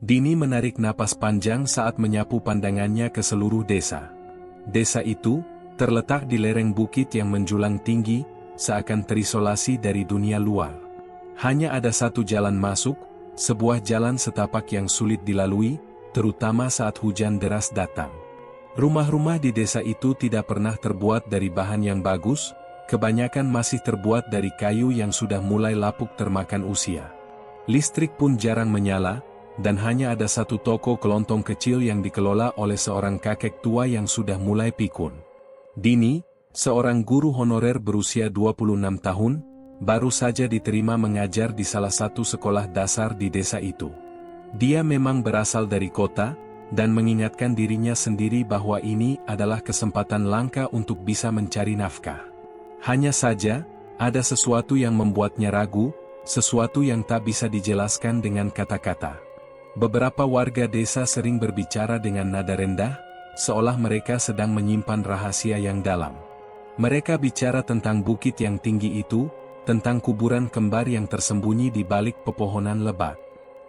Dini menarik napas panjang saat menyapu pandangannya ke seluruh desa. Desa itu terletak di lereng bukit yang menjulang tinggi, seakan terisolasi dari dunia luar. Hanya ada satu jalan masuk, sebuah jalan setapak yang sulit dilalui, terutama saat hujan deras datang. Rumah-rumah di desa itu tidak pernah terbuat dari bahan yang bagus, kebanyakan masih terbuat dari kayu yang sudah mulai lapuk termakan usia. Listrik pun jarang menyala, dan hanya ada satu toko kelontong kecil yang dikelola oleh seorang kakek tua yang sudah mulai pikun. Dini, seorang guru honorer berusia 26 tahun, baru saja diterima mengajar di salah satu sekolah dasar di desa itu. Dia memang berasal dari kota, dan mengingatkan dirinya sendiri bahwa ini adalah kesempatan langka untuk bisa mencari nafkah. Hanya saja, ada sesuatu yang membuatnya ragu, sesuatu yang tak bisa dijelaskan dengan kata-kata. Beberapa warga desa sering berbicara dengan nada rendah, seolah mereka sedang menyimpan rahasia yang dalam. Mereka bicara tentang bukit yang tinggi itu, tentang kuburan kembar yang tersembunyi di balik pepohonan lebat.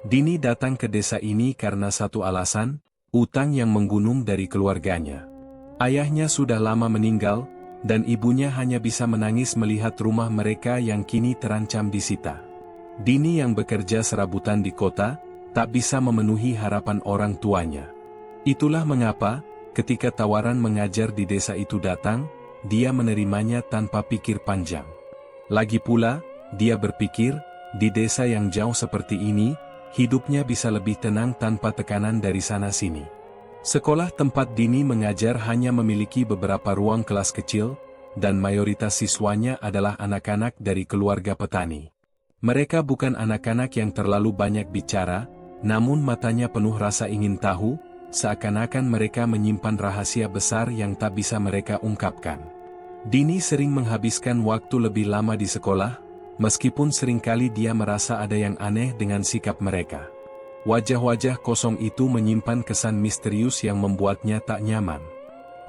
Dini datang ke desa ini karena satu alasan, utang yang menggunung dari keluarganya. Ayahnya sudah lama meninggal, dan ibunya hanya bisa menangis melihat rumah mereka yang kini terancam disita. Dini yang bekerja serabutan di kota, tak bisa memenuhi harapan orang tuanya. Itulah mengapa, ketika tawaran mengajar di desa itu datang, dia menerimanya tanpa pikir panjang. Lagi pula, dia berpikir, di desa yang jauh seperti ini, hidupnya bisa lebih tenang tanpa tekanan dari sana-sini. Sekolah tempat Dini mengajar hanya memiliki beberapa ruang kelas kecil, dan mayoritas siswanya adalah anak-anak dari keluarga petani. Mereka bukan anak-anak yang terlalu banyak bicara, namun matanya penuh rasa ingin tahu, seakan-akan mereka menyimpan rahasia besar yang tak bisa mereka ungkapkan. Dini sering menghabiskan waktu lebih lama di sekolah, meskipun seringkali dia merasa ada yang aneh dengan sikap mereka. Wajah-wajah kosong itu menyimpan kesan misterius yang membuatnya tak nyaman.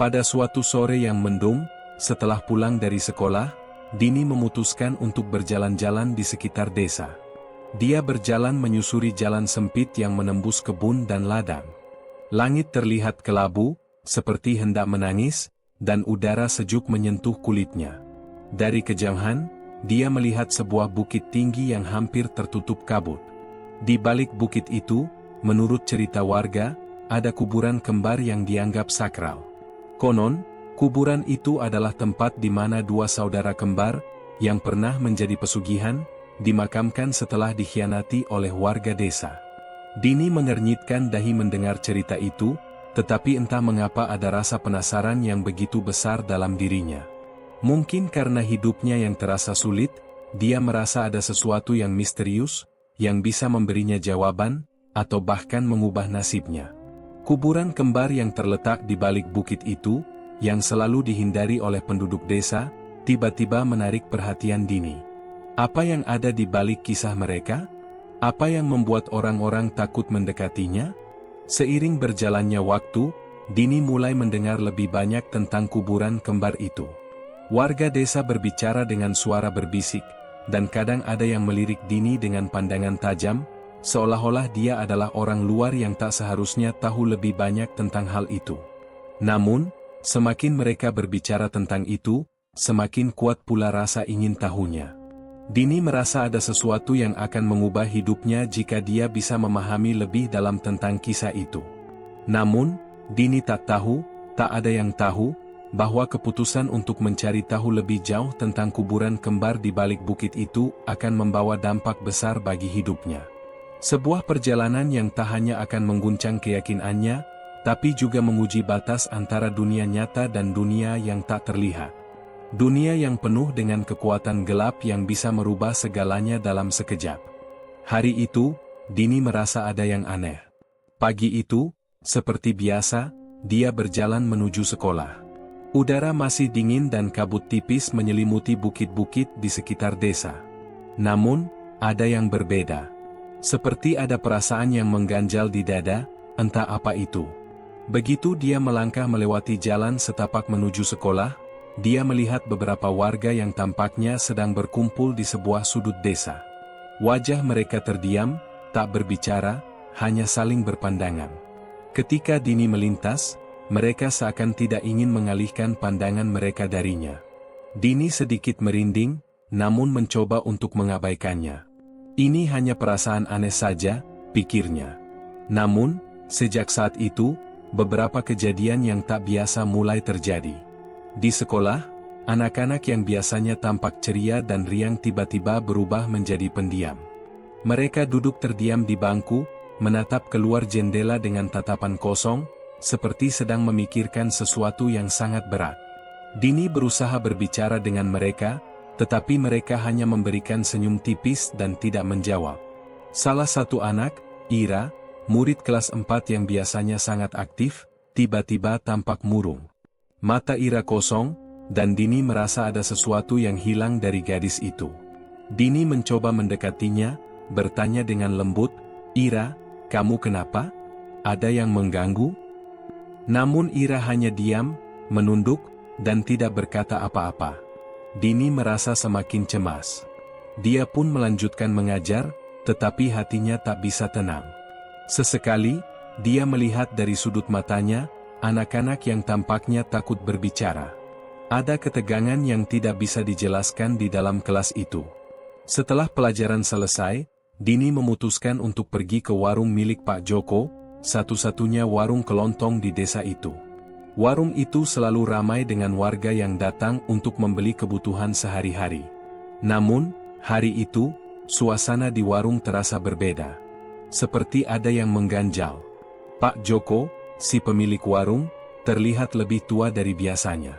Pada suatu sore yang mendung, setelah pulang dari sekolah, Dini memutuskan untuk berjalan-jalan di sekitar desa. Dia berjalan menyusuri jalan sempit yang menembus kebun dan ladang. Langit terlihat kelabu, seperti hendak menangis, dan udara sejuk menyentuh kulitnya. Dari kejauhan, dia melihat sebuah bukit tinggi yang hampir tertutup kabut. Di balik bukit itu, menurut cerita warga, ada kuburan kembar yang dianggap sakral. Konon, kuburan itu adalah tempat di mana dua saudara kembar, yang pernah menjadi pesugihan, dimakamkan setelah dikhianati oleh warga desa. Dini mengernyitkan dahi mendengar cerita itu, tetapi entah mengapa ada rasa penasaran yang begitu besar dalam dirinya. Mungkin karena hidupnya yang terasa sulit, dia merasa ada sesuatu yang misterius, yang bisa memberinya jawaban, atau bahkan mengubah nasibnya. Kuburan kembar yang terletak di balik bukit itu, yang selalu dihindari oleh penduduk desa, tiba-tiba menarik perhatian Dini. Apa yang ada di balik kisah mereka? Apa yang membuat orang-orang takut mendekatinya? Seiring berjalannya waktu, Dini mulai mendengar lebih banyak tentang kuburan kembar itu. Warga desa berbicara dengan suara berbisik, dan kadang ada yang melirik Dini dengan pandangan tajam, seolah-olah dia adalah orang luar yang tak seharusnya tahu lebih banyak tentang hal itu. Namun, semakin mereka berbicara tentang itu, semakin kuat pula rasa ingin tahunya. Dini merasa ada sesuatu yang akan mengubah hidupnya jika dia bisa memahami lebih dalam tentang kisah itu. Namun, Dini tak ada yang tahu, bahwa keputusan untuk mencari tahu lebih jauh tentang kuburan kembar di balik bukit itu akan membawa dampak besar bagi hidupnya. Sebuah perjalanan yang tak hanya akan mengguncang keyakinannya, tapi juga menguji batas antara dunia nyata dan dunia yang tak terlihat. Dunia yang penuh dengan kekuatan gelap yang bisa merubah segalanya dalam sekejap. Hari itu, Dini merasa ada yang aneh. Pagi itu, seperti biasa, dia berjalan menuju sekolah. Udara masih dingin dan kabut tipis menyelimuti bukit-bukit di sekitar desa. Namun, ada yang berbeda. Seperti ada perasaan yang mengganjal di dada, entah apa itu. Begitu dia melangkah melewati jalan setapak menuju sekolah, dia melihat beberapa warga yang tampaknya sedang berkumpul di sebuah sudut desa. Wajah mereka terdiam, tak berbicara, hanya saling berpandangan. Ketika Dini melintas, mereka seakan tidak ingin mengalihkan pandangan mereka darinya. Dini sedikit merinding, namun mencoba untuk mengabaikannya. Ini hanya perasaan aneh saja, pikirnya. Namun, sejak saat itu, beberapa kejadian yang tak biasa mulai terjadi. Di sekolah, anak-anak yang biasanya tampak ceria dan riang tiba-tiba berubah menjadi pendiam. Mereka duduk terdiam di bangku, menatap keluar jendela dengan tatapan kosong, seperti sedang memikirkan sesuatu yang sangat berat. Dini berusaha berbicara dengan mereka, tetapi mereka hanya memberikan senyum tipis dan tidak menjawab. Salah satu anak, Ira, murid kelas 4 yang biasanya sangat aktif, tiba-tiba tampak murung. Mata Ira kosong, dan Dini merasa ada sesuatu yang hilang dari gadis itu. Dini mencoba mendekatinya, bertanya dengan lembut, "Ira, kamu kenapa? Ada yang mengganggu?" Namun Ira hanya diam, menunduk, dan tidak berkata apa-apa. Dini merasa semakin cemas. Dia pun melanjutkan mengajar, tetapi hatinya tak bisa tenang. Sesekali, dia melihat dari sudut matanya, anak-anak yang tampaknya takut berbicara. Ada ketegangan yang tidak bisa dijelaskan di dalam kelas itu. Setelah pelajaran selesai, Dini memutuskan untuk pergi ke warung milik Pak Joko, satu-satunya warung kelontong di desa itu. Warung itu selalu ramai dengan warga yang datang untuk membeli kebutuhan sehari-hari. Namun, hari itu, suasana di warung terasa berbeda. Seperti ada yang mengganjal. Pak Joko, si pemilik warung, terlihat lebih tua dari biasanya.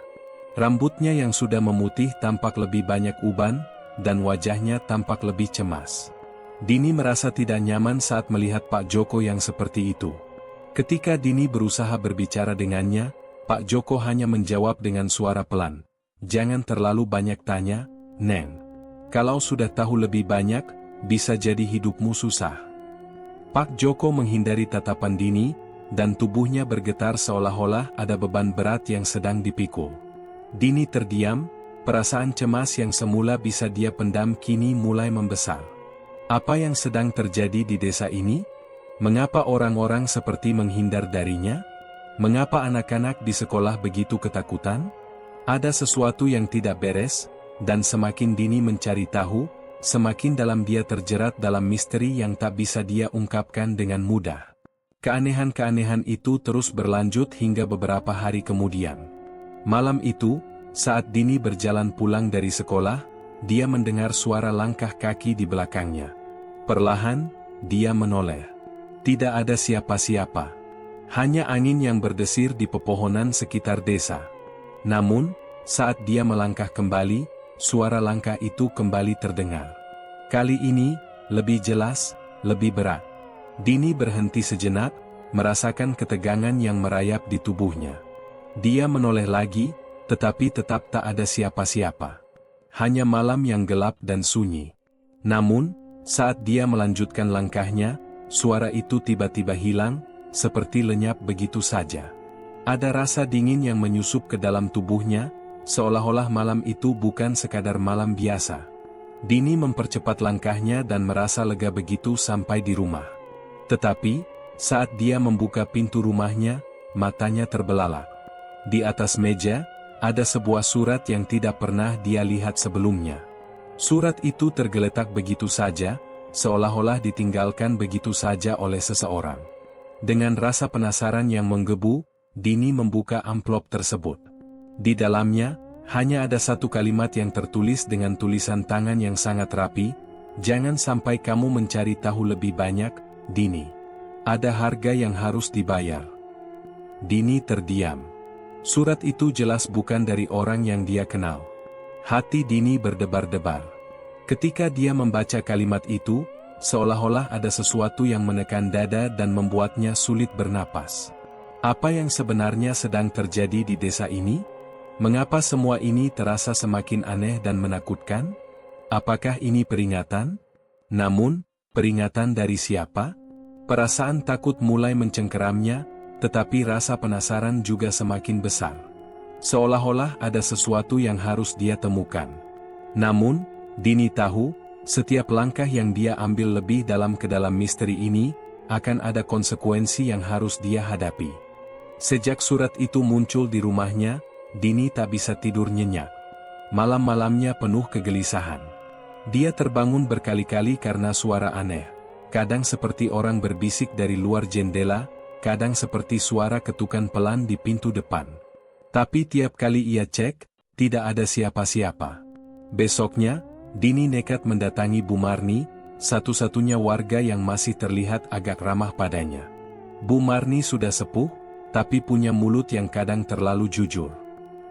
Rambutnya yang sudah memutih tampak lebih banyak uban, dan wajahnya tampak lebih cemas. Dini merasa tidak nyaman saat melihat Pak Joko yang seperti itu. Ketika Dini berusaha berbicara dengannya, Pak Joko hanya menjawab dengan suara pelan, "Jangan terlalu banyak tanya, Neng. Kalau sudah tahu lebih banyak, bisa jadi hidupmu susah." Pak Joko menghindari tatapan Dini, dan tubuhnya bergetar seolah-olah ada beban berat yang sedang dipikul. Dini terdiam, perasaan cemas yang semula bisa dia pendam kini mulai membesar. Apa yang sedang terjadi di desa ini? Mengapa orang-orang seperti menghindar darinya? Mengapa anak-anak di sekolah begitu ketakutan? Ada sesuatu yang tidak beres, dan semakin Dini mencari tahu, semakin dalam dia terjerat dalam misteri yang tak bisa dia ungkapkan dengan mudah. Keanehan-keanehan itu terus berlanjut hingga beberapa hari kemudian. Malam itu, saat Dini berjalan pulang dari sekolah, dia mendengar suara langkah kaki di belakangnya. Perlahan, dia menoleh. Tidak ada siapa-siapa. Hanya angin yang berdesir di pepohonan sekitar desa. Namun, saat dia melangkah kembali, suara langkah itu kembali terdengar. Kali ini, lebih jelas, lebih berat. Dini berhenti sejenak, merasakan ketegangan yang merayap di tubuhnya. Dia menoleh lagi, tetapi tetap tak ada siapa-siapa. Hanya malam yang gelap dan sunyi. Namun, saat dia melanjutkan langkahnya, suara itu tiba-tiba hilang, seperti lenyap begitu saja. Ada rasa dingin yang menyusup ke dalam tubuhnya, seolah-olah malam itu bukan sekadar malam biasa. Dini mempercepat langkahnya dan merasa lega begitu sampai di rumah. Tetapi, saat dia membuka pintu rumahnya, matanya terbelalak. Di atas meja, ada sebuah surat yang tidak pernah dia lihat sebelumnya. Surat itu tergeletak begitu saja, seolah-olah ditinggalkan begitu saja oleh seseorang. Dengan rasa penasaran yang menggebu, Dini membuka amplop tersebut. Di dalamnya, hanya ada satu kalimat yang tertulis dengan tulisan tangan yang sangat rapi, "Jangan sampai kamu mencari tahu lebih banyak, Dini. Ada harga yang harus dibayar." Dini terdiam. Surat itu jelas bukan dari orang yang dia kenal. Hati Dini berdebar-debar. Ketika dia membaca kalimat itu, seolah-olah ada sesuatu yang menekan dada dan membuatnya sulit bernapas. Apa yang sebenarnya sedang terjadi di desa ini? Mengapa semua ini terasa semakin aneh dan menakutkan? Apakah ini peringatan? Namun, peringatan dari siapa? Perasaan takut mulai mencengkeramnya, tetapi rasa penasaran juga semakin besar. Seolah-olah ada sesuatu yang harus dia temukan. Namun, Dini tahu, setiap langkah yang dia ambil lebih dalam ke dalam misteri ini, akan ada konsekuensi yang harus dia hadapi. Sejak surat itu muncul di rumahnya, Dini tak bisa tidur nyenyak. Malam-malamnya penuh kegelisahan. Dia terbangun berkali-kali karena suara aneh. Kadang seperti orang berbisik dari luar jendela, kadang seperti suara ketukan pelan di pintu depan. Tapi tiap kali ia cek, tidak ada siapa-siapa. Besoknya, Dini nekat mendatangi Bu Marni, satu-satunya warga yang masih terlihat agak ramah padanya. Bu Marni sudah sepuh, tapi punya mulut yang kadang terlalu jujur.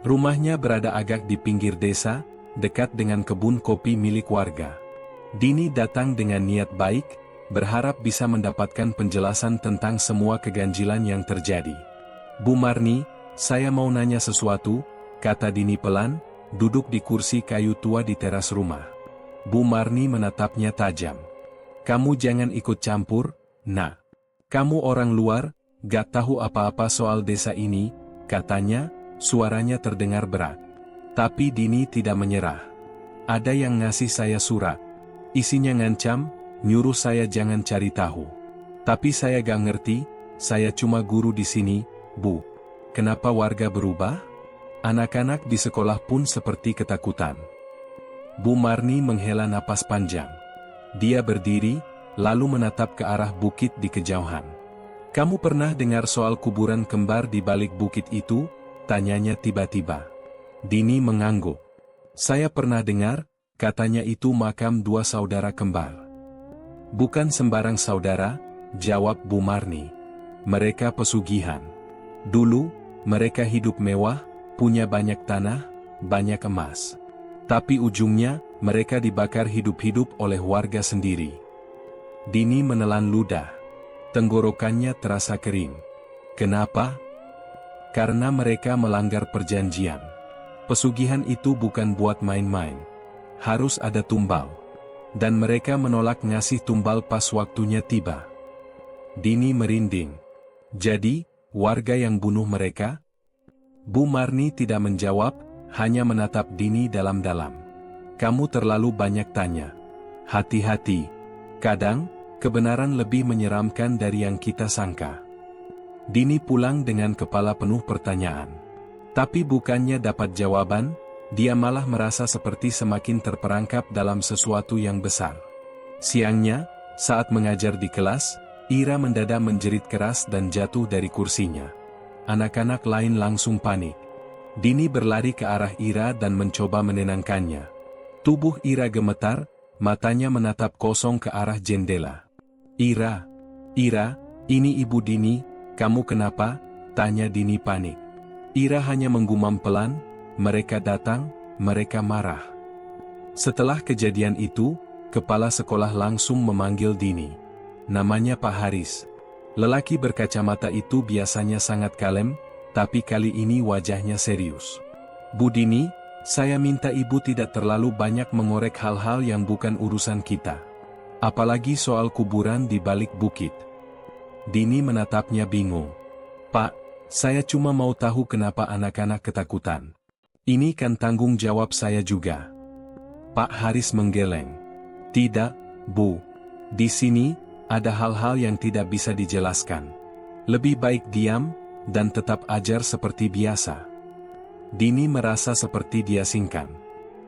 Rumahnya berada agak di pinggir desa, dekat dengan kebun kopi milik warga. Dini datang dengan niat baik, berharap bisa mendapatkan penjelasan tentang semua keganjilan yang terjadi. Bu Marni, saya mau nanya sesuatu, kata Dini pelan, duduk di kursi kayu tua di teras rumah. Bu Marni menatapnya tajam. Kamu jangan ikut campur, nak. Kamu orang luar, gak tahu apa-apa soal desa ini, katanya, suaranya terdengar berat. Tapi Dini tidak menyerah. Ada yang ngasih saya surat. Isinya ngancam, nyuruh saya jangan cari tahu. Tapi saya gak ngerti, saya cuma guru di sini, Bu. Kenapa warga berubah? Anak-anak di sekolah pun seperti ketakutan. Bu Marni menghela napas panjang. Dia berdiri, lalu menatap ke arah bukit di kejauhan. Kamu pernah dengar soal kuburan kembar di balik bukit itu? Tanyanya tiba-tiba. Dini mengangguk. Saya pernah dengar, katanya itu makam dua saudara kembar. Bukan sembarang saudara, jawab Bu Marni. Mereka pesugihan. Dulu, mereka hidup mewah, punya banyak tanah, banyak emas. Tapi ujungnya, mereka dibakar hidup-hidup oleh warga sendiri. Dini menelan ludah. Tenggorokannya terasa kering. Kenapa? Karena mereka melanggar perjanjian. Pesugihan itu bukan buat main-main. Harus ada tumbal. Dan mereka menolak ngasih tumbal pas waktunya tiba. Dini merinding. Jadi, warga yang bunuh mereka? Bu Marni tidak menjawab, hanya menatap Dini dalam-dalam. Kamu terlalu banyak tanya. Hati-hati. Kadang, kebenaran lebih menyeramkan dari yang kita sangka. Dini pulang dengan kepala penuh pertanyaan. Tapi bukannya dapat jawaban, dia malah merasa seperti semakin terperangkap dalam sesuatu yang besar. Siangnya, saat mengajar di kelas, Ira mendadak menjerit keras dan jatuh dari kursinya. Anak-anak lain langsung panik. Dini berlari ke arah Ira dan mencoba menenangkannya. Tubuh Ira gemetar, matanya menatap kosong ke arah jendela. Ira, ini Ibu Dini, kamu kenapa? Tanya Dini panik. Ira hanya menggumam pelan, mereka datang, mereka marah. Setelah kejadian itu, kepala sekolah langsung memanggil Dini. Namanya Pak Haris. Lelaki berkacamata itu biasanya sangat kalem, tapi kali ini wajahnya serius. Bu Dini, saya minta Ibu tidak terlalu banyak mengorek hal-hal yang bukan urusan kita. Apalagi soal kuburan di balik bukit. Dini menatapnya bingung. Pak, saya cuma mau tahu kenapa anak-anak ketakutan. Ini kan tanggung jawab saya juga. Pak Haris menggeleng. Tidak, Bu. Di sini, ada hal-hal yang tidak bisa dijelaskan. Lebih baik diam, dan tetap ajar seperti biasa. Dini merasa seperti diasingkan.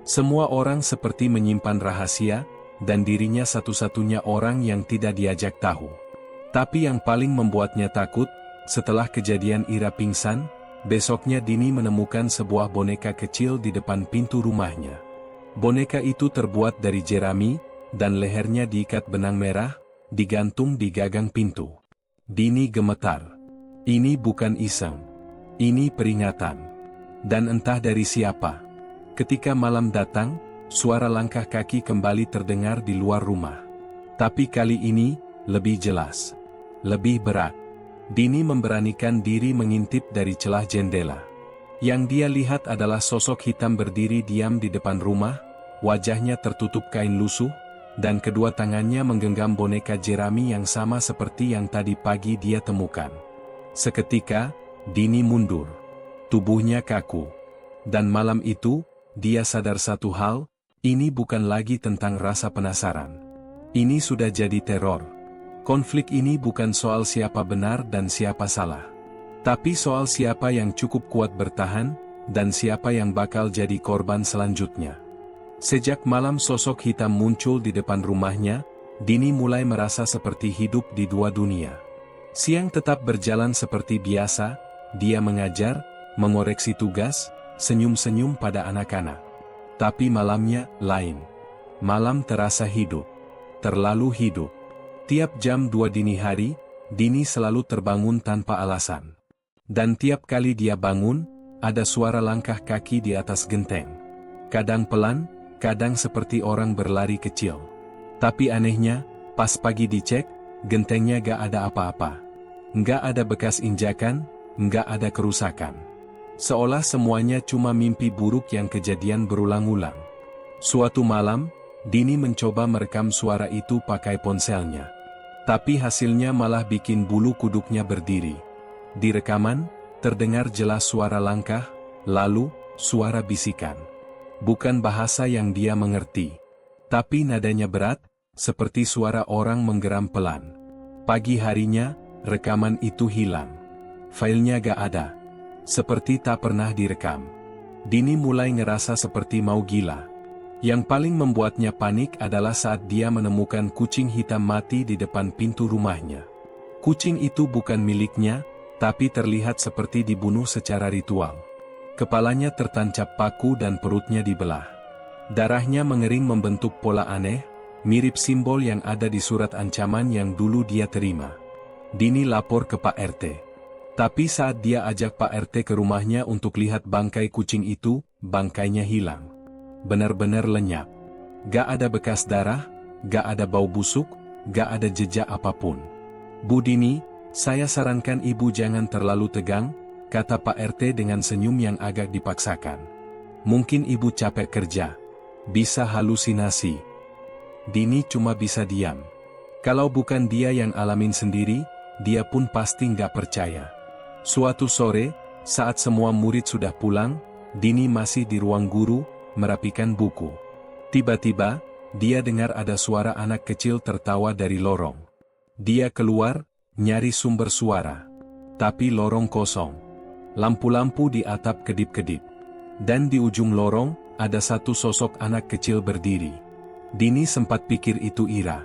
Semua orang seperti menyimpan rahasia, dan dirinya satu-satunya orang yang tidak diajak tahu. Tapi yang paling membuatnya takut, setelah kejadian Ira pingsan, besoknya Dini menemukan sebuah boneka kecil di depan pintu rumahnya. Boneka itu terbuat dari jerami, dan lehernya diikat benang merah, digantung di gagang pintu. Dini gemetar. Ini bukan iseng. Ini peringatan. Dan entah dari siapa. Ketika malam datang, suara langkah kaki kembali terdengar di luar rumah. Tapi kali ini, lebih jelas. Lebih berat. Dini memberanikan diri mengintip dari celah jendela. Yang dia lihat adalah sosok hitam berdiri diam di depan rumah, wajahnya tertutup kain lusuh, dan kedua tangannya menggenggam boneka jerami yang sama seperti yang tadi pagi dia temukan. Seketika, Dini mundur. Tubuhnya kaku. Dan malam itu, dia sadar satu hal, ini bukan lagi tentang rasa penasaran. Ini sudah jadi teror. Konflik ini bukan soal siapa benar dan siapa salah. Tapi soal siapa yang cukup kuat bertahan, dan siapa yang bakal jadi korban selanjutnya. Sejak malam sosok hitam muncul di depan rumahnya, Dini mulai merasa seperti hidup di dua dunia. Siang tetap berjalan seperti biasa, dia mengajar, mengoreksi tugas, senyum-senyum pada anak-anak. Tapi malamnya, lain. Malam terasa hidup. Terlalu hidup. Tiap jam 2 dini hari, Dini selalu terbangun tanpa alasan. Dan tiap kali dia bangun, ada suara langkah kaki di atas genteng. Kadang pelan, kadang seperti orang berlari kecil. Tapi anehnya, pas pagi dicek, gentengnya gak ada apa-apa. Nggak ada bekas injakan, nggak ada kerusakan. Seolah semuanya cuma mimpi buruk yang kejadian berulang-ulang. Suatu malam, Dini mencoba merekam suara itu pakai ponselnya. Tapi hasilnya malah bikin bulu kuduknya berdiri. Di rekaman, terdengar jelas suara langkah, lalu, suara bisikan. Bukan bahasa yang dia mengerti. Tapi nadanya berat, seperti suara orang menggeram pelan. Pagi harinya, rekaman itu hilang. Filenya gak ada. Seperti tak pernah direkam. Dini mulai ngerasa seperti mau gila. Yang paling membuatnya panik adalah saat dia menemukan kucing hitam mati di depan pintu rumahnya. Kucing itu bukan miliknya, tapi terlihat seperti dibunuh secara ritual. Kepalanya tertancap paku dan perutnya dibelah. Darahnya mengering membentuk pola aneh, mirip simbol yang ada di surat ancaman yang dulu dia terima. Dini lapor ke Pak RT. Tapi saat dia ajak Pak RT ke rumahnya untuk lihat bangkai kucing itu, bangkainya hilang. Benar-benar lenyap. Gak ada bekas darah, gak ada bau busuk, gak ada jejak apapun. Bu Dini, saya sarankan ibu jangan terlalu tegang, kata Pak RT dengan senyum yang agak dipaksakan. Mungkin ibu capek kerja. Bisa halusinasi. Dini cuma bisa diam. Kalau bukan dia yang alamin sendiri, dia pun pasti nggak percaya. Suatu sore, saat semua murid sudah pulang, Dini masih di ruang guru, merapikan buku. Tiba-tiba, dia dengar ada suara anak kecil tertawa dari lorong. Dia keluar, nyari sumber suara. Tapi lorong kosong. Lampu-lampu di atap kedip-kedip. Dan di ujung lorong, ada satu sosok anak kecil berdiri. Dini sempat pikir itu Ira.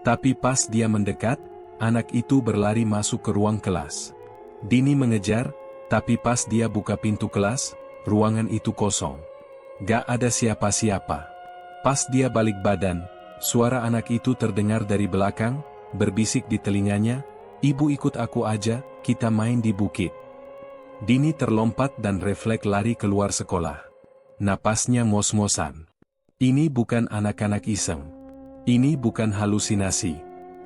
Tapi pas dia mendekat, anak itu berlari masuk ke ruang kelas. Dini mengejar, tapi pas dia buka pintu kelas, ruangan itu kosong. Gak ada siapa-siapa. Pas dia balik badan, suara anak itu terdengar dari belakang, berbisik di telinganya, "Ibu ikut aku aja, kita main di bukit." Dini terlompat dan refleks lari keluar sekolah. Napasnya ngos-ngosan. Ini bukan anak-anak iseng. Ini bukan halusinasi.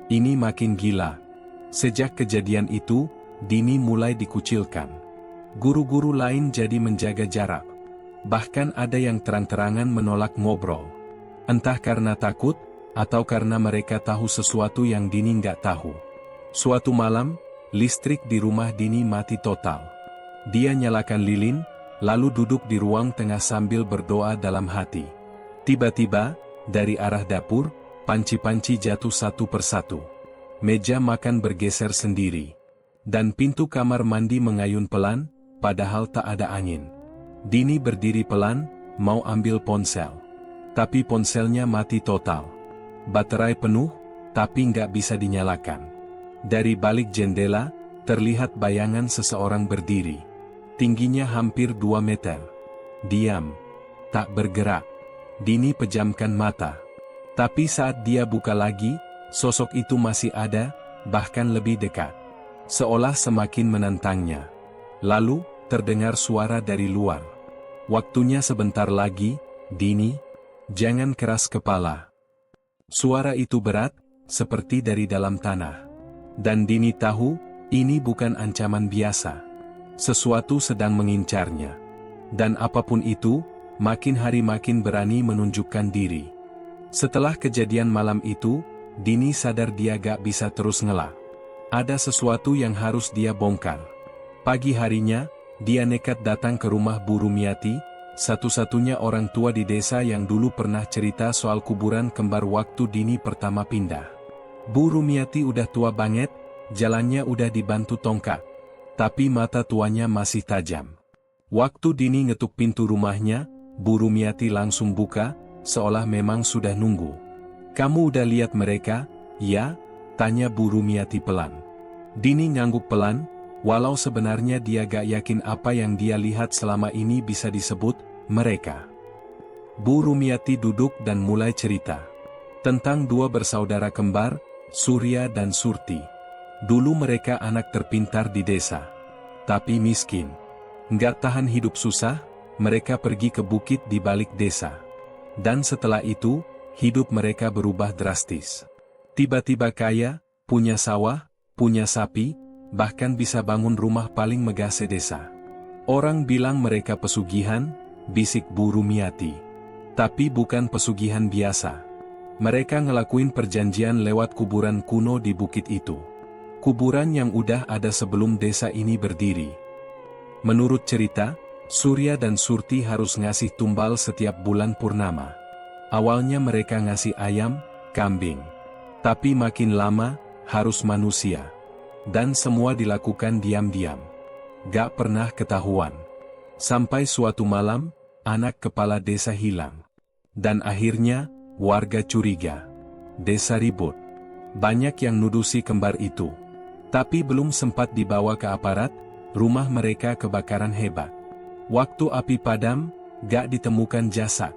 Ini makin gila. Sejak kejadian itu, Dini mulai dikucilkan. Guru-guru lain jadi menjaga jarak. Bahkan ada yang terang-terangan menolak ngobrol. Entah karena takut, atau karena mereka tahu sesuatu yang Dini nggak tahu. Suatu malam, listrik di rumah Dini mati total. Dia nyalakan lilin, lalu duduk di ruang tengah sambil berdoa dalam hati. Tiba-tiba, dari arah dapur, panci-panci jatuh satu persatu. Meja makan bergeser sendiri. Dan pintu kamar mandi mengayun pelan, padahal tak ada angin. Dini berdiri pelan, mau ambil ponsel. Tapi ponselnya mati total. Baterai penuh, tapi nggak bisa dinyalakan. Dari balik jendela, terlihat bayangan seseorang berdiri. Tingginya hampir 2 meter. Diam. Tak bergerak. Dini pejamkan mata. Tapi saat dia buka lagi, sosok itu masih ada, bahkan lebih dekat. Seolah semakin menantangnya. Lalu, terdengar suara dari luar. "Waktunya sebentar lagi, Dini. Jangan keras kepala." Suara itu berat, seperti dari dalam tanah. Dan Dini tahu, ini bukan ancaman biasa. Sesuatu sedang mengincarnya. Dan apapun itu, makin hari makin berani menunjukkan diri. Setelah kejadian malam itu, Dini sadar dia gak bisa terus ngelak. Ada sesuatu yang harus dia bongkar. Pagi harinya, dia nekat datang ke rumah Bu Rumiati, satu-satunya orang tua di desa yang dulu pernah cerita soal kuburan kembar waktu Dini pertama pindah. Bu Rumiati udah tua banget, jalannya udah dibantu tongkat. Tapi mata tuanya masih tajam. Waktu Dini ngetuk pintu rumahnya, Bu Rumiati langsung buka, seolah memang sudah nunggu. "Kamu udah lihat mereka, ya?" tanya Bu Rumiati pelan. Dini ngangguk pelan, walau sebenarnya dia gak yakin apa yang dia lihat selama ini bisa disebut mereka. Bu Rumiati duduk dan mulai cerita tentang dua bersaudara kembar, Surya dan Surti. Dulu mereka anak terpintar di desa, tapi miskin. Nggak tahan hidup susah, mereka pergi ke bukit di balik desa. Dan setelah itu, hidup mereka berubah drastis. Tiba-tiba kaya, punya sawah, punya sapi, bahkan bisa bangun rumah paling megah sedesa. Orang bilang mereka pesugihan, bisik Bu Rumiati. Tapi bukan pesugihan biasa. Mereka ngelakuin perjanjian lewat kuburan kuno di bukit itu. Kuburan yang udah ada sebelum desa ini berdiri. Menurut cerita, Surya dan Surti harus ngasih tumbal setiap bulan purnama. Awalnya mereka ngasih ayam, kambing. Tapi makin lama, harus manusia. Dan semua dilakukan diam-diam. Gak pernah ketahuan. Sampai suatu malam, anak kepala desa hilang. Dan akhirnya, warga curiga. Desa ribut. Banyak yang nuduh si kembar itu. Tapi belum sempat dibawa ke aparat, rumah mereka kebakaran hebat. Waktu api padam, gak ditemukan jasad.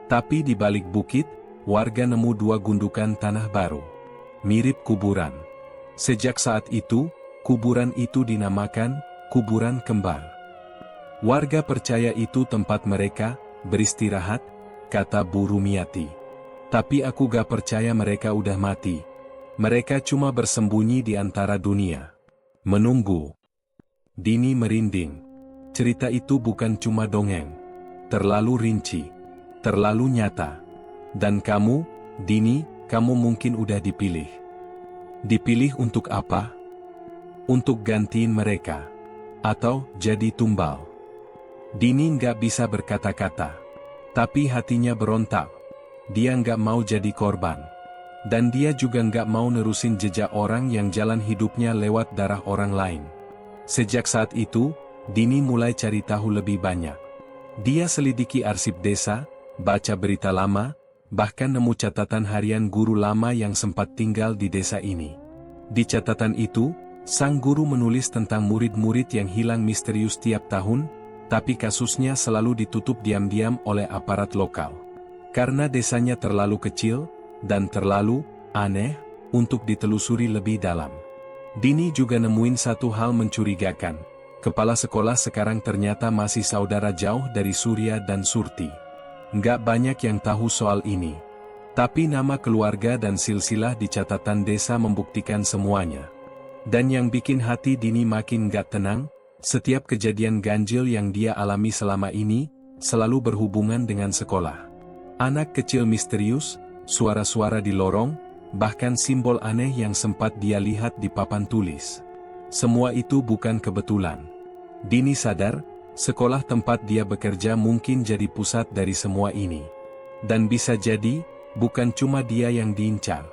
Tapi di balik bukit, warga nemu dua gundukan tanah baru. Mirip kuburan. Sejak saat itu, kuburan itu dinamakan kuburan kembar. Warga percaya itu tempat mereka beristirahat, kata Bu Rumiati. Tapi aku gak percaya mereka udah mati. Mereka cuma bersembunyi di antara dunia. Menunggu. Dini merinding. Cerita itu bukan cuma dongeng. Terlalu rinci. Terlalu nyata. Dan kamu, Dini, kamu mungkin udah dipilih. Dipilih untuk apa? Untuk gantiin mereka. Atau jadi tumbal. Dini nggak bisa berkata-kata. Tapi hatinya berontak. Dia nggak mau jadi korban. Dan dia juga nggak mau nerusin jejak orang yang jalan hidupnya lewat darah orang lain. Sejak saat itu, Dini mulai cari tahu lebih banyak. Dia selidiki arsip desa, baca berita lama, bahkan nemu catatan harian guru lama yang sempat tinggal di desa ini. Di catatan itu, sang guru menulis tentang murid-murid yang hilang misterius tiap tahun, tapi kasusnya selalu ditutup diam-diam oleh aparat lokal. Karena desanya terlalu kecil, dan terlalu aneh, untuk ditelusuri lebih dalam. Dini juga nemuin satu hal mencurigakan. Kepala sekolah sekarang ternyata masih saudara jauh dari Surya dan Surti. Nggak banyak yang tahu soal ini. Tapi nama keluarga dan silsilah di catatan desa membuktikan semuanya. Dan yang bikin hati Dini makin nggak tenang, setiap kejadian ganjil yang dia alami selama ini, selalu berhubungan dengan sekolah. Anak kecil misterius, suara-suara di lorong, bahkan simbol aneh yang sempat dia lihat di papan tulis. Semua itu bukan kebetulan. Dini sadar, sekolah tempat dia bekerja mungkin jadi pusat dari semua ini. Dan bisa jadi, bukan cuma dia yang diincar.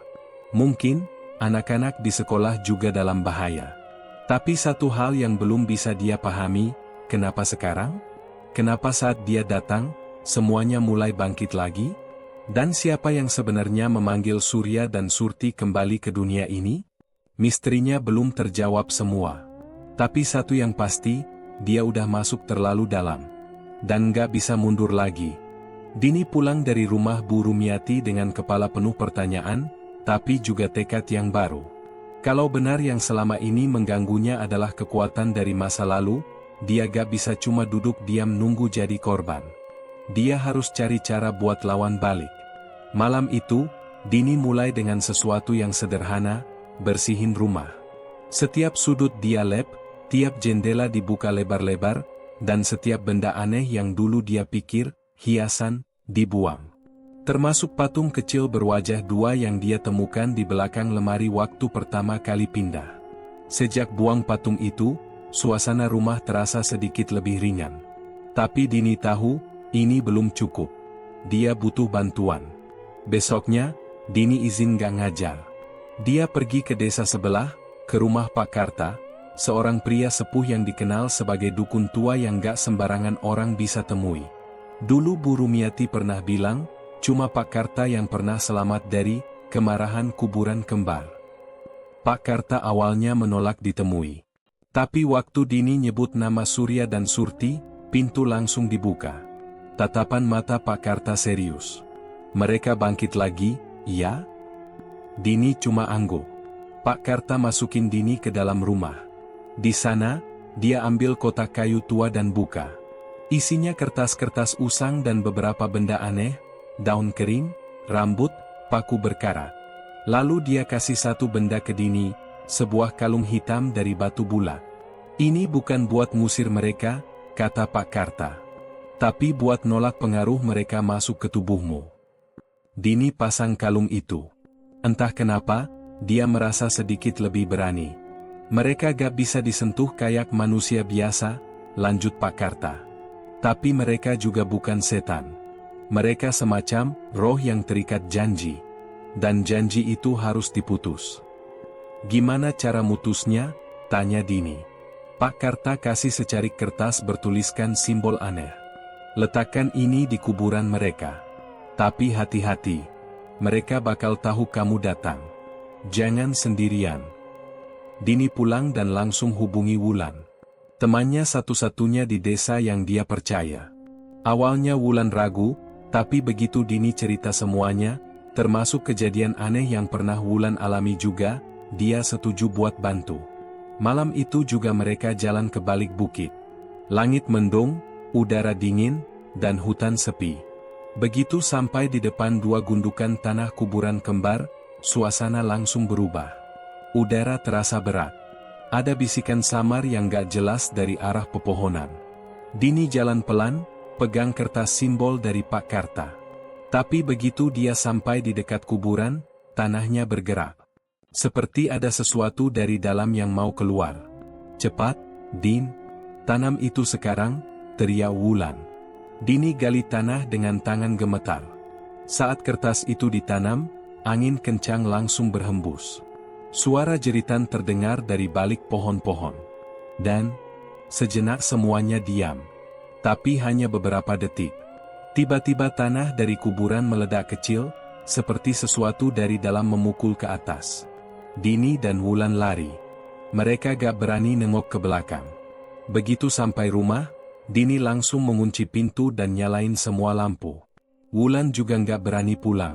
Mungkin, anak-anak di sekolah juga dalam bahaya. Tapi satu hal yang belum bisa dia pahami, kenapa sekarang? Kenapa saat dia datang, semuanya mulai bangkit lagi? Dan siapa yang sebenarnya memanggil Surya dan Surti kembali ke dunia ini? Misterinya belum terjawab semua. Tapi satu yang pasti, dia udah masuk terlalu dalam. Dan gak bisa mundur lagi. Dini pulang dari rumah Bu Rumiati dengan kepala penuh pertanyaan, tapi juga tekad yang baru. Kalau benar yang selama ini mengganggunya adalah kekuatan dari masa lalu, dia gak bisa cuma duduk diam nunggu jadi korban. Dia harus cari cara buat lawan balik. Malam itu, Dini mulai dengan sesuatu yang sederhana, bersihin rumah. Setiap sudut dia lap, tiap jendela dibuka lebar-lebar, dan setiap benda aneh yang dulu dia pikir, hiasan, dibuang. Termasuk patung kecil berwajah dua yang dia temukan di belakang lemari waktu pertama kali pindah. Sejak buang patung itu, suasana rumah terasa sedikit lebih ringan. Tapi Dini tahu, ini belum cukup. Dia butuh bantuan. Besoknya, Dini izin gak ngajar. Dia pergi ke desa sebelah, ke rumah Pak Karta, seorang pria sepuh yang dikenal sebagai dukun tua yang gak sembarangan orang bisa temui. Dulu Bu Rumiati pernah bilang, cuma Pak Karta yang pernah selamat dari kemarahan kuburan kembar. Pak Karta awalnya menolak ditemui. Tapi waktu Dini nyebut nama Surya dan Surti, pintu langsung dibuka. Tatapan mata Pak Karta serius. Mereka bangkit lagi, iya? Dini cuma angguk. Pak Karta masukin Dini ke dalam rumah. Di sana, dia ambil kotak kayu tua dan buka. Isinya kertas-kertas usang dan beberapa benda aneh, daun kering, rambut, paku berkarat. Lalu dia kasih satu benda ke Dini, sebuah kalung hitam dari batu bulat. Ini bukan buat ngusir mereka, kata Pak Karta. Tapi buat nolak pengaruh mereka masuk ke tubuhmu. Dini pasang kalung itu. Entah kenapa, dia merasa sedikit lebih berani. Mereka gak bisa disentuh kayak manusia biasa, lanjut Pak Karta. Tapi mereka juga bukan setan. Mereka semacam roh yang terikat janji. Dan janji itu harus diputus. Gimana cara mutusnya? Tanya Dini. Pak Karta kasih secarik kertas bertuliskan simbol aneh. Letakkan ini di kuburan mereka. Tapi hati-hati. Mereka bakal tahu kamu datang. Jangan sendirian. Dini pulang dan langsung hubungi Wulan. Temannya satu-satunya di desa yang dia percaya. Awalnya Wulan ragu, tapi begitu Dini cerita semuanya, termasuk kejadian aneh yang pernah Wulan alami juga, dia setuju buat bantu. Malam itu juga mereka jalan ke balik bukit. Langit mendung, udara dingin, dan hutan sepi. Begitu sampai di depan dua gundukan tanah kuburan kembar, suasana langsung berubah. Udara terasa berat. Ada bisikan samar yang gak jelas dari arah pepohonan. Dini jalan pelan, pegang kertas simbol dari Pak Karta. Tapi begitu dia sampai di dekat kuburan, tanahnya bergerak. Seperti ada sesuatu dari dalam yang mau keluar. Cepat, Din. Tanam itu sekarang, teriak Wulan. Dini gali tanah dengan tangan gemetar. Saat kertas itu ditanam, angin kencang langsung berhembus. Suara jeritan terdengar dari balik pohon-pohon. Dan, sejenak semuanya diam. Tapi hanya beberapa detik. Tiba-tiba tanah dari kuburan meledak kecil, seperti sesuatu dari dalam memukul ke atas. Dini dan Wulan lari. Mereka gak berani nengok ke belakang. Begitu sampai rumah, Dini langsung mengunci pintu dan nyalain semua lampu. Wulan juga nggak berani pulang.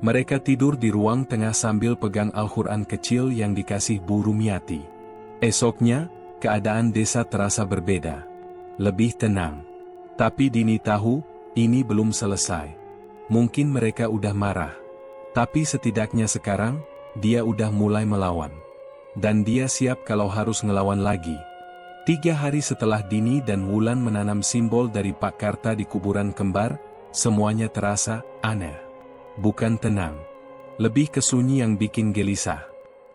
Mereka tidur di ruang tengah sambil pegang Al-Quran kecil yang dikasih Bu Rumiati. Esoknya, keadaan desa terasa berbeda. Lebih tenang. Tapi Dini tahu, ini belum selesai. Mungkin mereka udah marah. Tapi setidaknya sekarang, dia udah mulai melawan. Dan dia siap kalau harus ngelawan lagi. 3 hari setelah Dini dan Wulan menanam simbol dari Pak Karta di kuburan kembar, semuanya terasa aneh. Bukan tenang. Lebih ke sunyi yang bikin gelisah.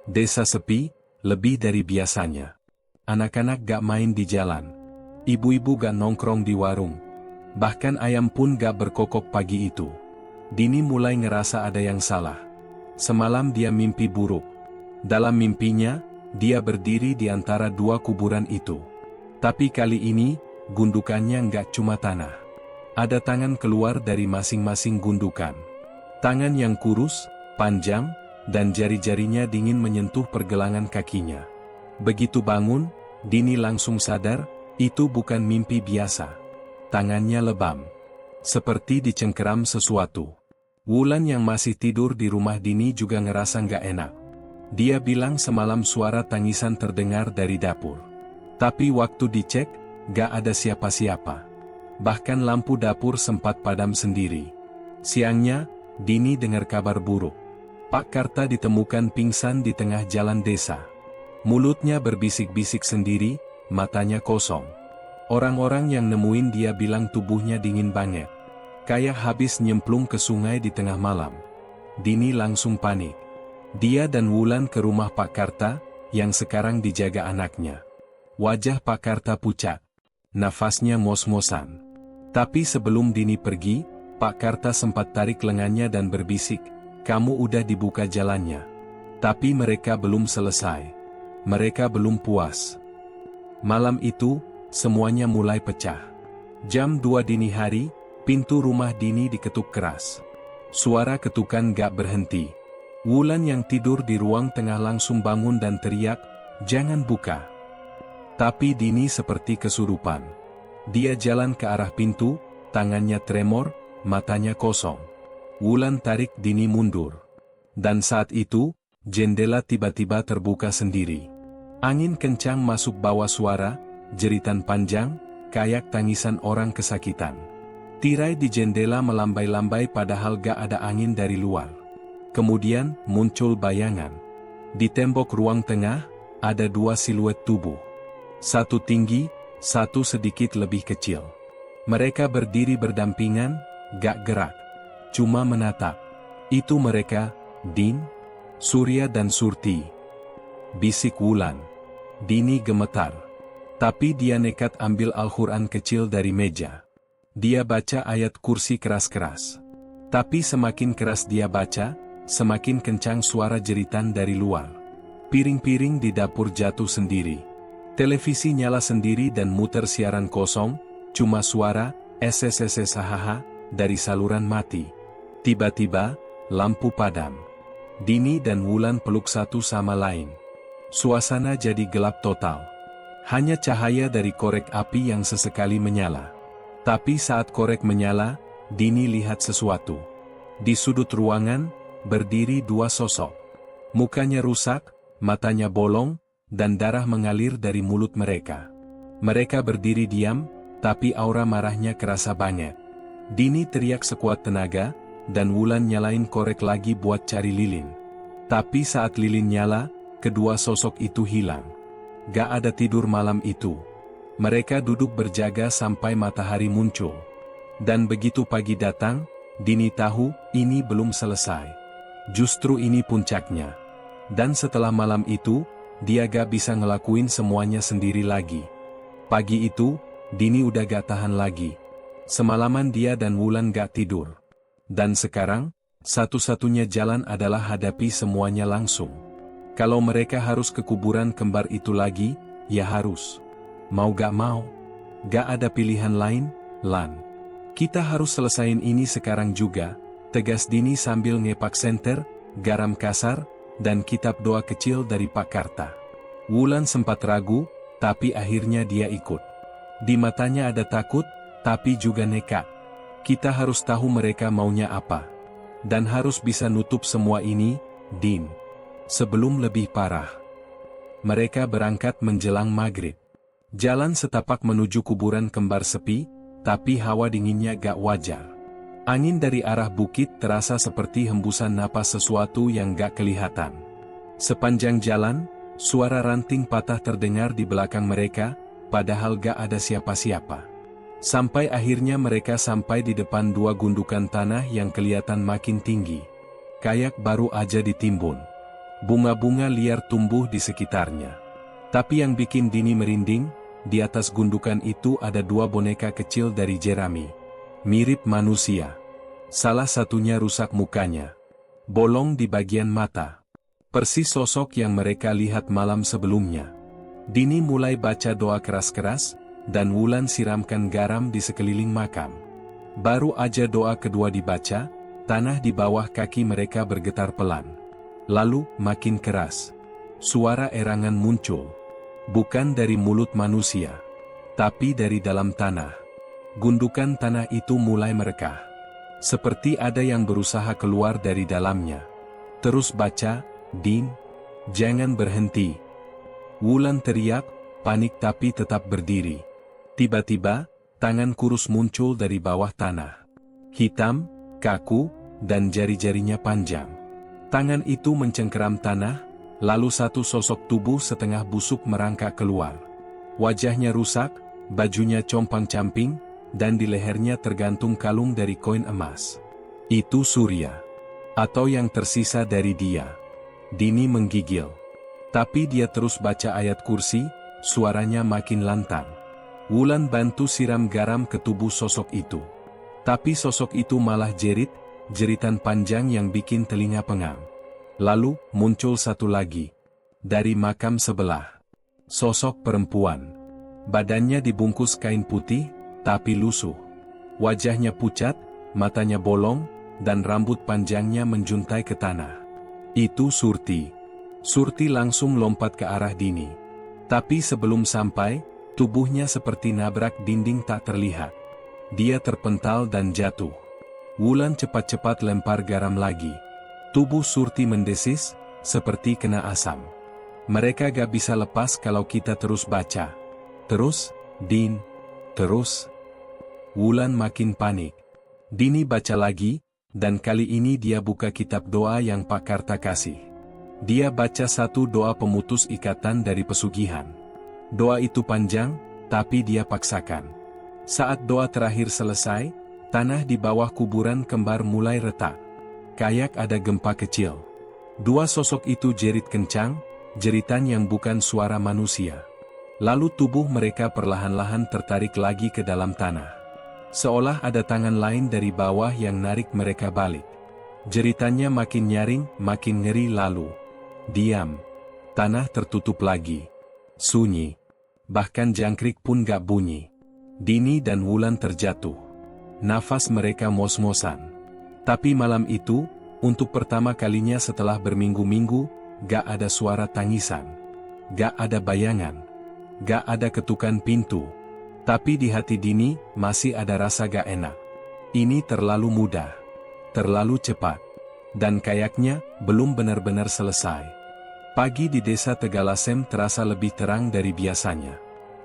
Desa sepi, lebih dari biasanya. Anak-anak gak main di jalan. Ibu-ibu gak nongkrong di warung. Bahkan ayam pun gak berkokok pagi itu. Dini mulai ngerasa ada yang salah. Semalam dia mimpi buruk. Dalam mimpinya, dia berdiri di antara dua kuburan itu. Tapi kali ini, gundukannya nggak cuma tanah. Ada tangan keluar dari masing-masing gundukan. Tangan yang kurus, panjang, dan jari-jarinya dingin menyentuh pergelangan kakinya. Begitu bangun, Dini langsung sadar, itu bukan mimpi biasa. Tangannya lebam. Seperti dicengkeram sesuatu. Wulan yang masih tidur di rumah Dini juga ngerasa nggak enak. Dia bilang semalam suara tangisan terdengar dari dapur. Tapi waktu dicek, gak ada siapa-siapa. Bahkan lampu dapur sempat padam sendiri. Siangnya, Dini dengar kabar buruk. Pak Karta ditemukan pingsan di tengah jalan desa. Mulutnya berbisik-bisik sendiri, matanya kosong. Orang-orang yang nemuin dia bilang tubuhnya dingin banget. Kayak habis nyemplung ke sungai di tengah malam. Dini langsung panik. Dia dan Wulan ke rumah Pak Karta, yang sekarang dijaga anaknya. Wajah Pak Karta pucat. Nafasnya ngos-ngosan. Tapi sebelum Dini pergi, Pak Karta sempat tarik lengannya dan berbisik, "Kamu udah dibuka jalannya. Tapi mereka belum selesai. Mereka belum puas. Malam itu, semuanya mulai pecah. Jam 2 dini hari, pintu rumah Dini diketuk keras. Suara ketukan gak berhenti. Wulan yang tidur di ruang tengah langsung bangun dan teriak, "Jangan buka." Tapi Dini seperti kesurupan. Dia jalan ke arah pintu, tangannya tremor, matanya kosong. Wulan tarik Dini mundur. Dan saat itu, jendela tiba-tiba terbuka sendiri. Angin kencang masuk bawa suara, jeritan panjang, kayak tangisan orang kesakitan. Tirai di jendela melambai-lambai padahal gak ada angin dari luar. Kemudian, muncul bayangan. Di tembok ruang tengah, ada dua siluet tubuh. Satu tinggi, satu sedikit lebih kecil. Mereka berdiri berdampingan, gak gerak. Cuma menatap. Itu mereka, Din, Surya dan Surti. Bisik Wulan. Dini gemetar. Tapi dia nekat ambil Al-Quran kecil dari meja. Dia baca ayat kursi keras-keras. Tapi semakin keras dia baca, semakin kencang suara jeritan dari luar. Piring-piring di dapur jatuh sendiri. Televisi nyala sendiri dan muter siaran kosong, cuma suara, SSSSHH, dari saluran mati. Tiba-tiba, lampu padam. Dini dan Wulan peluk satu sama lain. Suasana jadi gelap total. Hanya cahaya dari korek api yang sesekali menyala. Tapi saat korek menyala, Dini lihat sesuatu. Di sudut ruangan, berdiri dua sosok. Mukanya rusak, matanya bolong, dan darah mengalir dari mulut mereka. Mereka berdiri diam, tapi aura marahnya kerasa banget. Dini teriak sekuat tenaga, dan Wulan nyalain korek lagi buat cari lilin. Tapi saat lilin nyala, kedua sosok itu hilang. Gak ada tidur malam itu. Mereka duduk berjaga sampai matahari muncul. Dan begitu pagi datang, Dini tahu, ini belum selesai. Justru ini puncaknya. Dan setelah malam itu, dia gak bisa ngelakuin semuanya sendiri lagi. Pagi itu, Dini udah gak tahan lagi. Semalaman dia dan Wulan gak tidur. Dan sekarang, satu-satunya jalan adalah hadapi semuanya langsung. Kalau mereka harus ke kuburan kembar itu lagi, ya harus. Mau gak mau. Gak ada pilihan lain, Lan. Kita harus selesain ini sekarang juga, tegas Dini sambil ngepak senter, garam kasar, dan kitab doa kecil dari Pak Karta. Wulan sempat ragu, tapi akhirnya dia ikut. Di matanya ada takut, tapi juga nekat. Kita harus tahu mereka maunya apa. Dan harus bisa nutup semua ini, Din. Sebelum lebih parah. Mereka berangkat menjelang maghrib. Jalan setapak menuju kuburan kembar sepi, tapi hawa dinginnya gak wajar. Angin dari arah bukit terasa seperti hembusan napas sesuatu yang gak kelihatan. Sepanjang jalan, suara ranting patah terdengar di belakang mereka, padahal gak ada siapa-siapa. Sampai akhirnya mereka sampai di depan dua gundukan tanah yang kelihatan makin tinggi. Kayak baru aja ditimbun. Bunga-bunga liar tumbuh di sekitarnya. Tapi yang bikin Dini merinding, di atas gundukan itu ada dua boneka kecil dari jerami. Mirip manusia. Salah satunya rusak mukanya. Bolong di bagian mata. Persis sosok yang mereka lihat malam sebelumnya. Dini mulai baca doa keras-keras, dan Wulan siramkan garam di sekeliling makam. Baru aja doa kedua dibaca, tanah di bawah kaki mereka bergetar pelan. Lalu, makin keras. Suara erangan muncul. Bukan dari mulut manusia. Tapi dari dalam tanah. Gundukan tanah itu mulai merekah. Seperti ada yang berusaha keluar dari dalamnya. Terus baca, Din. Jangan berhenti. Wulan teriak, panik tapi tetap berdiri. Tiba-tiba, tangan kurus muncul dari bawah tanah. Hitam, kaku, dan jari-jarinya panjang. Tangan itu mencengkeram tanah, lalu satu sosok tubuh setengah busuk merangkak keluar. Wajahnya rusak, bajunya compang-camping, dan di lehernya tergantung kalung dari koin emas. Itu Surya. Atau yang tersisa dari dia. Dini menggigil. Tapi dia terus baca ayat kursi, suaranya makin lantang. Wulan bantu siram garam ke tubuh sosok itu. Tapi sosok itu malah jerit, jeritan panjang yang bikin telinga pengang. Lalu, muncul satu lagi. Dari makam sebelah. Sosok perempuan. Badannya dibungkus kain putih, tapi lusuh. Wajahnya pucat, matanya bolong, dan rambut panjangnya menjuntai ke tanah. Itu Surti. Surti langsung lompat ke arah Dini. Tapi sebelum sampai, tubuhnya seperti nabrak dinding tak terlihat. Dia terpental dan jatuh. Wulan cepat-cepat lempar garam lagi. Tubuh Surti mendesis, seperti kena asam. Mereka gak bisa lepas kalau kita terus baca. Terus, Din. Terus. Wulan makin panik. Dini baca lagi, dan kali ini dia buka kitab doa yang Pak Karta kasih. Dia baca satu doa pemutus ikatan dari pesugihan. Doa itu panjang, tapi dia paksakan. Saat doa terakhir selesai, tanah di bawah kuburan kembar mulai retak. Kayak ada gempa kecil. Dua sosok itu jerit kencang, jeritan yang bukan suara manusia. Lalu tubuh mereka perlahan-lahan tertarik lagi ke dalam tanah. Seolah ada tangan lain dari bawah yang narik mereka balik. Jeritannya makin nyaring, makin ngeri lalu. Diam. Tanah tertutup lagi. Sunyi. Bahkan jangkrik pun gak bunyi. Dini dan Wulan terjatuh. Nafas mereka mos-mosan. Tapi malam itu, untuk pertama kalinya setelah berminggu-minggu, gak ada suara tangisan. Gak ada bayangan. Gak ada ketukan pintu. Tapi di hati Dini, masih ada rasa gak enak. Ini terlalu mudah. Terlalu cepat. Dan kayaknya, belum benar-benar selesai. Pagi di desa Tegalasem terasa lebih terang dari biasanya.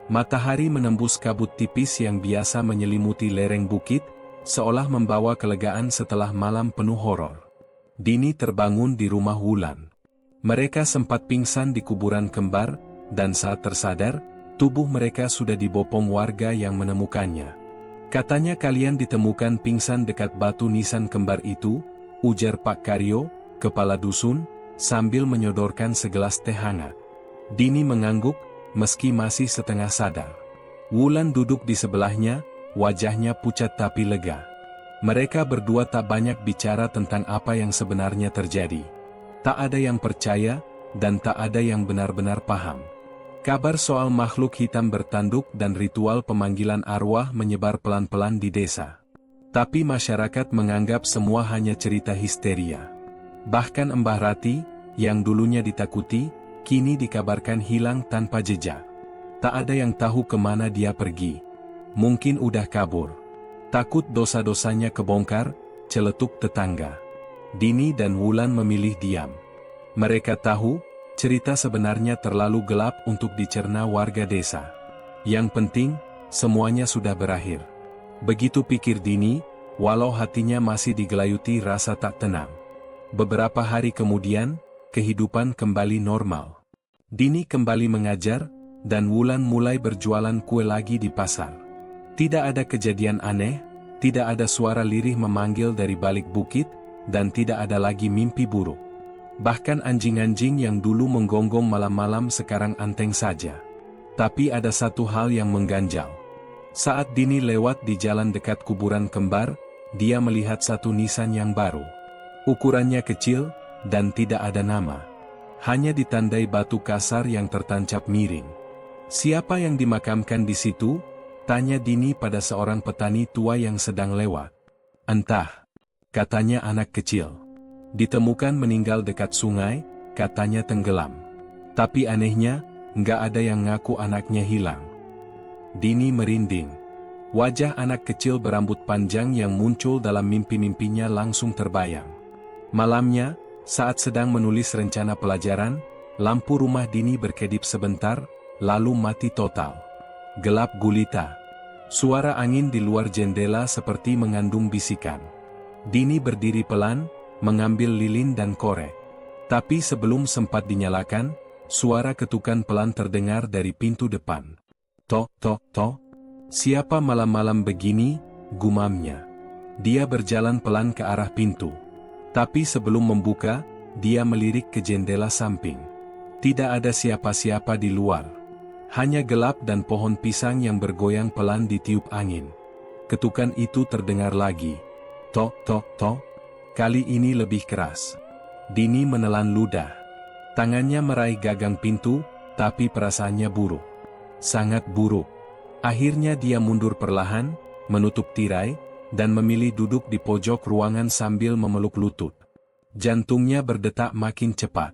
Matahari menembus kabut tipis yang biasa menyelimuti lereng bukit, seolah membawa kelegaan setelah malam penuh horor. Dini terbangun di rumah Wulan. Mereka sempat pingsan di kuburan kembar, dan saat tersadar, tubuh mereka sudah dibopong warga yang menemukannya. Katanya kalian ditemukan pingsan dekat batu nisan kembar itu, ujar Pak Karyo, kepala dusun, sambil menyodorkan segelas teh hangat. Dini mengangguk, meski masih setengah sadar. Wulan duduk di sebelahnya, wajahnya pucat tapi lega. Mereka berdua tak banyak bicara tentang apa yang sebenarnya terjadi. Tak ada yang percaya, dan tak ada yang benar-benar paham. Kabar soal makhluk hitam bertanduk dan ritual pemanggilan arwah menyebar pelan-pelan di desa. Tapi masyarakat menganggap semua hanya cerita histeria. Bahkan Mbah Rati, yang dulunya ditakuti, kini dikabarkan hilang tanpa jejak. Tak ada yang tahu kemana dia pergi. Mungkin udah kabur. Takut dosa-dosanya kebongkar, celetuk tetangga. Dini dan Wulan memilih diam. Mereka tahu, cerita sebenarnya terlalu gelap untuk dicerna warga desa. Yang penting, semuanya sudah berakhir. Begitu pikir Dini, walau hatinya masih digelayuti rasa tak tenang. Beberapa hari kemudian, kehidupan kembali normal. Dini kembali mengajar, dan Wulan mulai berjualan kue lagi di pasar. Tidak ada kejadian aneh, tidak ada suara lirih memanggil dari balik bukit, dan tidak ada lagi mimpi buruk. Bahkan anjing-anjing yang dulu menggonggong malam-malam sekarang anteng saja. Tapi ada satu hal yang mengganjal. Saat Dini lewat di jalan dekat kuburan kembar, dia melihat satu nisan yang baru. Ukurannya kecil, dan tidak ada nama. Hanya ditandai batu kasar yang tertancap miring. Siapa yang dimakamkan di situ? Tanya Dini pada seorang petani tua yang sedang lewat. Entah, katanya anak kecil. Ditemukan meninggal dekat sungai, katanya tenggelam. Tapi anehnya, nggak ada yang ngaku anaknya hilang. Dini merinding. Wajah anak kecil berambut panjang yang muncul dalam mimpi-mimpinya langsung terbayang. Malamnya, saat sedang menulis rencana pelajaran, lampu rumah Dini berkedip sebentar, lalu mati total. Gelap gulita. Suara angin di luar jendela seperti mengandung bisikan. Dini berdiri pelan, mengambil lilin dan korek. Tapi sebelum sempat dinyalakan, suara ketukan pelan terdengar dari pintu depan. Tok, tok, tok. Siapa malam-malam begini? Gumamnya. Dia berjalan pelan ke arah pintu. Tapi sebelum membuka, dia melirik ke jendela samping. Tidak ada siapa-siapa di luar. Hanya gelap dan pohon pisang yang bergoyang pelan ditiup angin. Ketukan itu terdengar lagi. Tok, tok, tok. Kali ini lebih keras. Dini menelan ludah. Tangannya meraih gagang pintu, tapi perasaannya buruk. Sangat buruk. Akhirnya dia mundur perlahan, menutup tirai, dan memilih duduk di pojok ruangan sambil memeluk lutut. Jantungnya berdetak makin cepat.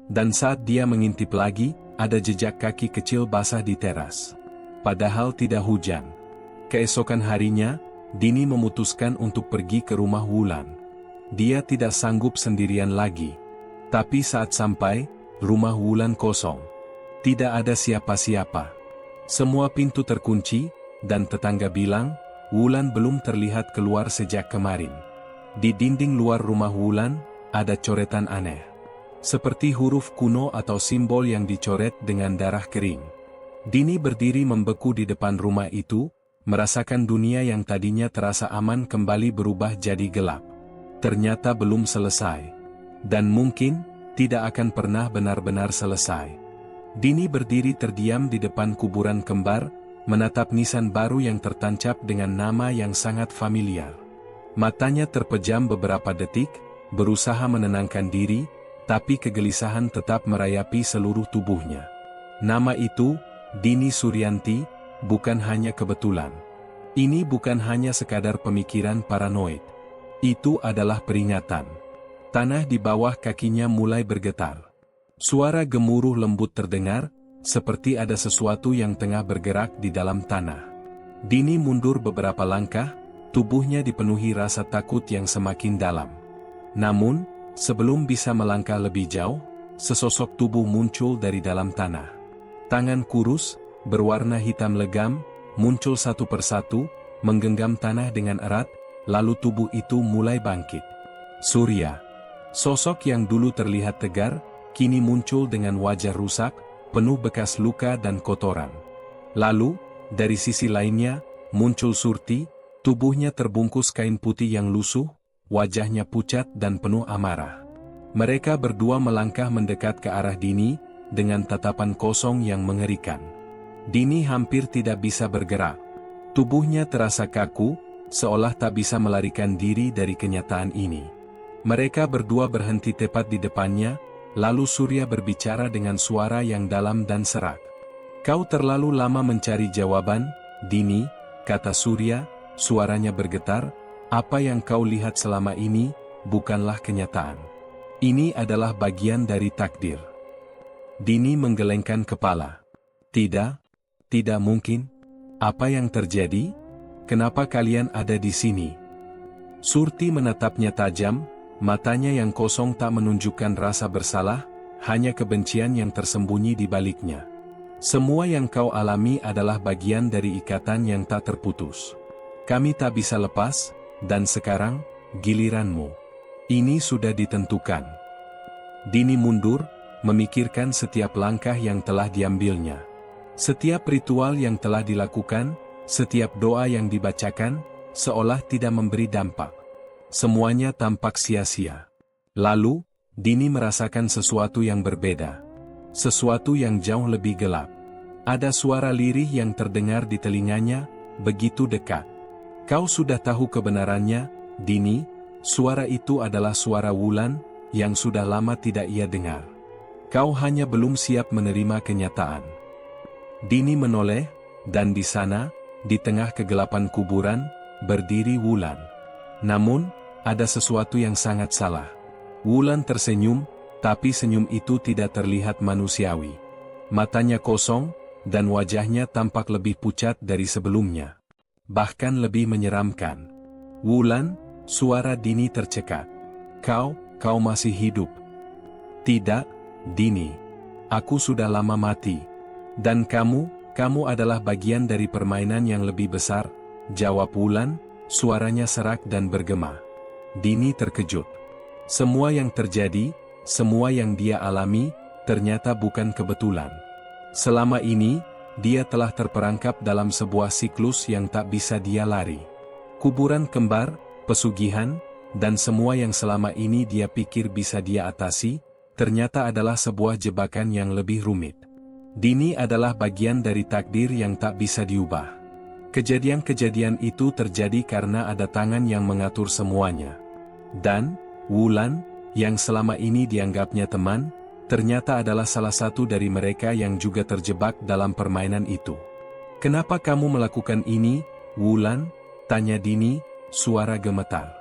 Dan saat dia mengintip lagi, ada jejak kaki kecil basah di teras. Padahal tidak hujan. Keesokan harinya, Dini memutuskan untuk pergi ke rumah Wulan. Dia tidak sanggup sendirian lagi. Tapi saat sampai, rumah Wulan kosong. Tidak ada siapa-siapa. Semua pintu terkunci, dan tetangga bilang, Wulan belum terlihat keluar sejak kemarin. Di dinding luar rumah Wulan, ada coretan aneh. Seperti huruf kuno atau simbol yang dicoret dengan darah kering. Dini berdiri membeku di depan rumah itu, merasakan dunia yang tadinya terasa aman kembali berubah jadi gelap. Ternyata belum selesai. Dan mungkin, tidak akan pernah benar-benar selesai. Dini berdiri terdiam di depan kuburan kembar, menatap nisan baru yang tertancap dengan nama yang sangat familiar. Matanya terpejam beberapa detik, berusaha menenangkan diri, tapi kegelisahan tetap merayapi seluruh tubuhnya. Nama itu, Dini Suryanti, bukan hanya kebetulan. Ini bukan hanya sekadar pemikiran paranoid. Itu adalah peringatan. Tanah di bawah kakinya mulai bergetar. Suara gemuruh lembut terdengar, seperti ada sesuatu yang tengah bergerak di dalam tanah. Dini mundur beberapa langkah, tubuhnya dipenuhi rasa takut yang semakin dalam. Namun, sebelum bisa melangkah lebih jauh, sesosok tubuh muncul dari dalam tanah. Tangan kurus, berwarna hitam legam, muncul satu persatu, menggenggam tanah dengan erat, lalu tubuh itu mulai bangkit. Surya. Sosok yang dulu terlihat tegar, kini muncul dengan wajah rusak, penuh bekas luka dan kotoran. Lalu, dari sisi lainnya, muncul Surti, tubuhnya terbungkus kain putih yang lusuh, wajahnya pucat dan penuh amarah. Mereka berdua melangkah mendekat ke arah Dini, dengan tatapan kosong yang mengerikan. Dini hampir tidak bisa bergerak. Tubuhnya terasa kaku, seolah tak bisa melarikan diri dari kenyataan ini. Mereka berdua berhenti tepat di depannya, lalu Surya berbicara dengan suara yang dalam dan serak. "Kau terlalu lama mencari jawaban, Dini," kata Surya, suaranya bergetar. "Apa yang kau lihat selama ini, bukanlah kenyataan. Ini adalah bagian dari takdir." Dini menggelengkan kepala. Tidak mungkin. Apa yang terjadi? Kenapa kalian ada di sini?" Surti menatapnya tajam, matanya yang kosong tak menunjukkan rasa bersalah, hanya kebencian yang tersembunyi di baliknya. "Semua yang kau alami adalah bagian dari ikatan yang tak terputus. Kami tak bisa lepas, dan sekarang, giliranmu. Ini sudah ditentukan." Dini mundur, memikirkan setiap langkah yang telah diambilnya. Setiap ritual yang telah dilakukan, setiap doa yang dibacakan, seolah tidak memberi dampak. Semuanya tampak sia-sia. Lalu, Dini merasakan sesuatu yang berbeda. Sesuatu yang jauh lebih gelap. Ada suara lirih yang terdengar di telinganya, begitu dekat. "Kau sudah tahu kebenarannya, Dini." Suara itu adalah suara Wulan, yang sudah lama tidak ia dengar. "Kau hanya belum siap menerima kenyataan." Dini menoleh, dan di sana, di tengah kegelapan kuburan, berdiri Wulan. Namun, ada sesuatu yang sangat salah. Wulan tersenyum, tapi senyum itu tidak terlihat manusiawi. Matanya kosong, dan wajahnya tampak lebih pucat dari sebelumnya. Bahkan lebih menyeramkan. "Wulan," suara Dini tercekat. Kau masih hidup." "Tidak, Dini. Aku sudah lama mati. Dan kamu adalah bagian dari permainan yang lebih besar," jawab Wulan, suaranya serak dan bergema. Dini terkejut. Semua yang terjadi, semua yang dia alami, ternyata bukan kebetulan. Selama ini, dia telah terperangkap dalam sebuah siklus yang tak bisa dia lari. Kuburan kembar, pesugihan, dan semua yang selama ini dia pikir bisa dia atasi, ternyata adalah sebuah jebakan yang lebih rumit. Dini adalah bagian dari takdir yang tak bisa diubah. Kejadian-kejadian itu terjadi karena ada tangan yang mengatur semuanya. Dan, Wulan, yang selama ini dianggapnya teman, ternyata adalah salah satu dari mereka yang juga terjebak dalam permainan itu. "Kenapa kamu melakukan ini, Wulan?" tanya Dini, suara gemetar.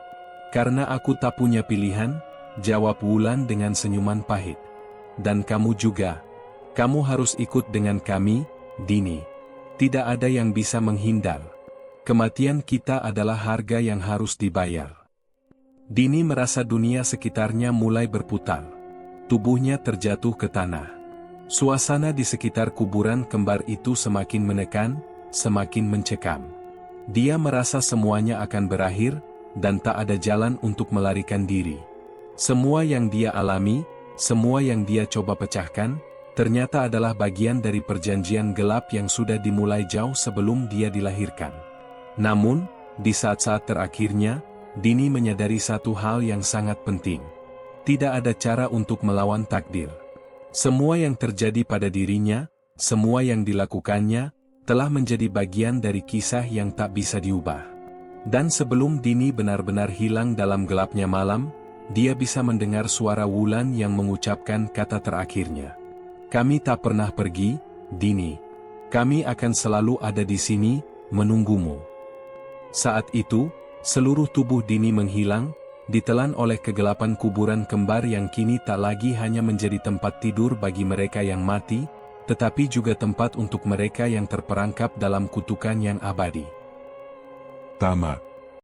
"Karena aku tak punya pilihan," jawab Wulan dengan senyuman pahit. "Dan kamu juga. Kamu harus ikut dengan kami, Dini. Tidak ada yang bisa menghindar. Kematian kita adalah harga yang harus dibayar." Dini merasa dunia sekitarnya mulai berputar. Tubuhnya terjatuh ke tanah. Suasana di sekitar kuburan kembar itu semakin menekan, semakin mencekam. Dia merasa semuanya akan berakhir, dan tak ada jalan untuk melarikan diri. Semua yang dia alami, semua yang dia coba pecahkan, ternyata adalah bagian dari perjanjian gelap yang sudah dimulai jauh sebelum dia dilahirkan. Namun, di saat-saat terakhirnya, Dini menyadari satu hal yang sangat penting. Tidak ada cara untuk melawan takdir. Semua yang terjadi pada dirinya, semua yang dilakukannya, telah menjadi bagian dari kisah yang tak bisa diubah. Dan sebelum Dini benar-benar hilang dalam gelapnya malam, dia bisa mendengar suara Wulan yang mengucapkan kata terakhirnya. "Kami tak pernah pergi, Dini. Kami akan selalu ada di sini, menunggumu." Saat itu, seluruh tubuh Dini menghilang, ditelan oleh kegelapan kuburan kembar yang kini tak lagi hanya menjadi tempat tidur bagi mereka yang mati, tetapi juga tempat untuk mereka yang terperangkap dalam kutukan yang abadi. Tamat.